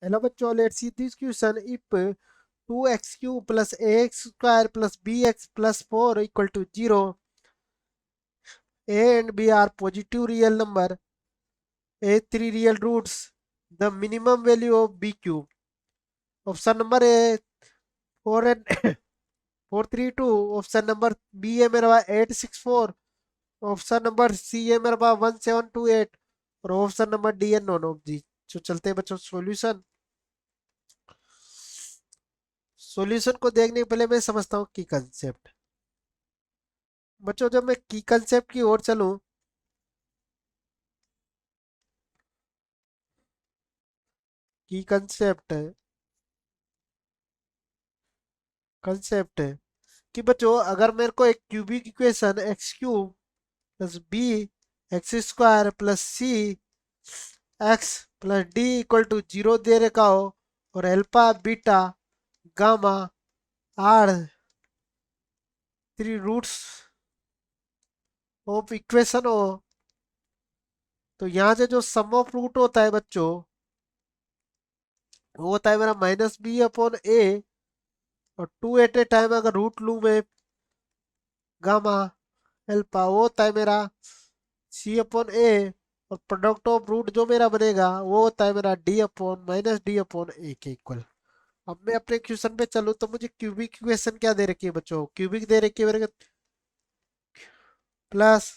Hello bachcho, let's see this question. If 2x cube plus ax square plus bx plus 4 equal to 0, a and b are positive real number, a 3 real roots, the minimum value of b cube. Option number A 4 and 432, option number B है मेरा 864, option number C है मेरा 1728 और option number D है none of the. तो चलते हैं बच्चों सॉल्यूशन। सॉल्यूशन को देखने के पहले मैं समझता हूँ की कंसेप्ट। बच्चों जब मैं की कंसेप्ट की ओर चलूं, की कंसेप्ट है कि बच्चों अगर मेरे को एक cubic equation x cube plus B x square plus c x plus d equal to 0 दे रखा हो और alpha beta gamma are 3 roots of equation हो, तो यहाँ से जो सम ऑफ रूट होता है बच्चों वो होता है मेरा माइनस बी अपॉन ए, और 2 एट ए टाइम अगर रूट लूँ मैं गामा अल्फा वो होता है मेरा सी अपॉन ए, और प्रोडक्ट ऑफ रूट जो मेरा बनेगा वो होता है मेरा D upon minus D upon A के इक्वल। अब मैं अपने क्वेश्चन पे चलूँ तो मुझे क्यूबिक इक्वेशन क्या दे रखी है बच्चों, क्यूबिक दे रखी है मेरे को plus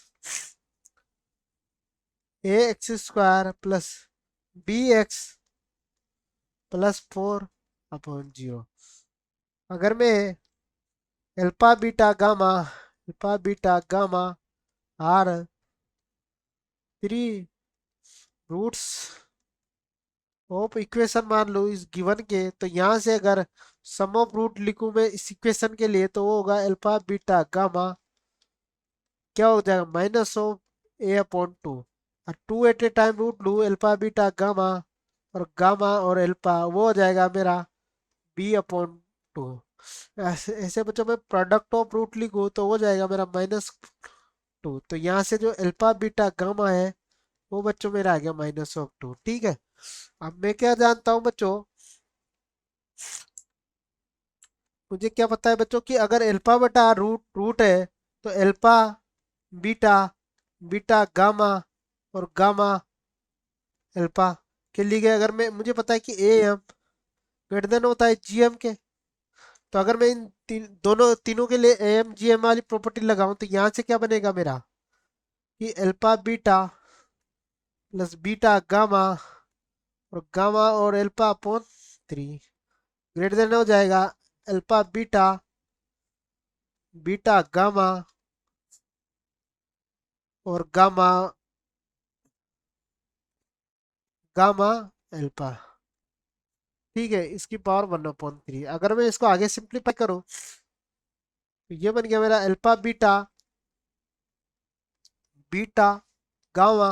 A X square plus B X plus 4 upon 0। अगर मैं alpha beta gamma are 3 roots of equation मान लो इस गिवन के, तो यहाँ से अगर सम ऑफ रूट लिखूं मैं इस इक्वेशन के लिए तो वो होगा अल्फा बीटा गामा क्या हो जाएगा माइनस ऑफ ए अपॉन 2, और 2 एट ए टाइम रूट लूँ अल्फा बीटा गामा, और गामा और अल्फा वो हो जाएगा मेरा बी अपॉन 2। ऐसे ऐसे बच्चों में प्रोडक्ट ऑफ रूट लिखूँ तो हो जाएगा मेरा -2, तो यहाँ से जो अल्फा बीटा गामा है वो बच्चों मेरा आ गया -2। ठीक है, अब मैं क्या जानता हूँ बच्चों, मुझे क्या पता है बच्चों कि अगर अल्फा बटा रूट रूट है तो अल्फा बीटा बीटा गामा और गामा अल्फा के लिए अगर मैं मुझे पता है कि ए एम ग्रेटर देन होता है जी एम के, तो अगर मैं इन दोनों तीनों के लिए ए एम जी एम वाली प्रॉपर्टी लगाऊं तो यहाँ से क्या बनेगा मेरा कि alpha beta plus beta gamma और गामा और अल्फा अपॉन 3 ग्रेटर देन हो जाएगा अल्फा बीटा बीटा गामा और गामा गामा अल्फा। ठीक है, इसकी पावर 1/3। अगर मैं इसको आगे सिंप्लीफाई करूं तो ये बन गया मेरा अल्फा बीटा बीटा गामा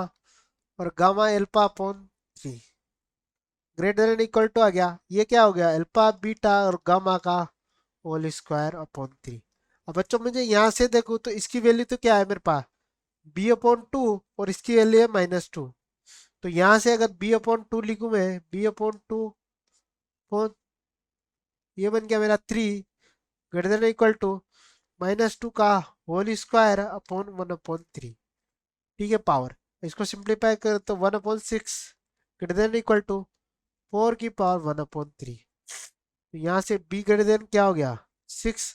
और gamma alpha upon 3 greater than equal to आ गया, ये क्या हो गया अल्फा बीटा और गामा का होल स्क्वायर अपॉन 3। अब बच्चों मुझे यहाँ से देखो तो इसकी वैल्यू तो क्या है मेरे पास बी अपॉन 2, और इसकी वैल्यू है -2, तो यहाँ से अगर बी अपॉन 2 लिखूं मैं बी अपॉन 2 अपॉन ये बन गया मेरा 3 ग्रेटर देन इक्वल टू -2 का होल स्क्वायर अपॉन 1/3। ठीक है, पावर इसको सिंप्लीफाई कर तो 1/6 ग्रेटर देन इक्वल टू 4 की पावर 1/3। तो यहाँ से b ग्रेटर देन क्या हो गया 6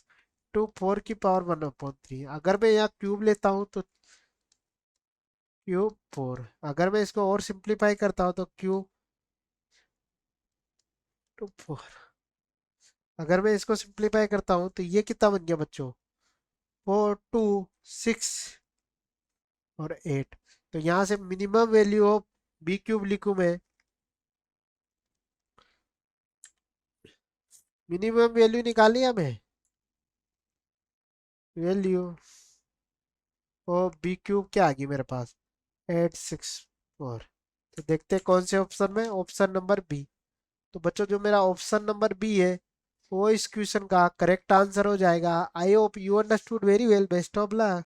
टू 4 की पावर 1/3। अगर मैं यहाँ क्यूब लेता हूँ तो क्यूब 4, अगर मैं इसको और सिंप्लीफाई करता हूँ तो क्यूब टू 4, अगर मैं इसको सिंप्लीफाई करता हूँ तो ये कितना बन गया बच्चों 4 2 6 और 8। तो यहाँ से minimum value of b cube लिखूँ मैं, मिनिमम वैल्यू निकाली हमें वैल्यू और बी क्यूब क्या आ गई मेरे पास 864। तो देखते हैं कौन से ऑप्शन में, ऑप्शन नंबर बी। तो बच्चों जो मेरा ऑप्शन नंबर बी है वो इस क्वेश्चन का करेक्ट आंसर हो जाएगा। I hope you understood very well, best of luck.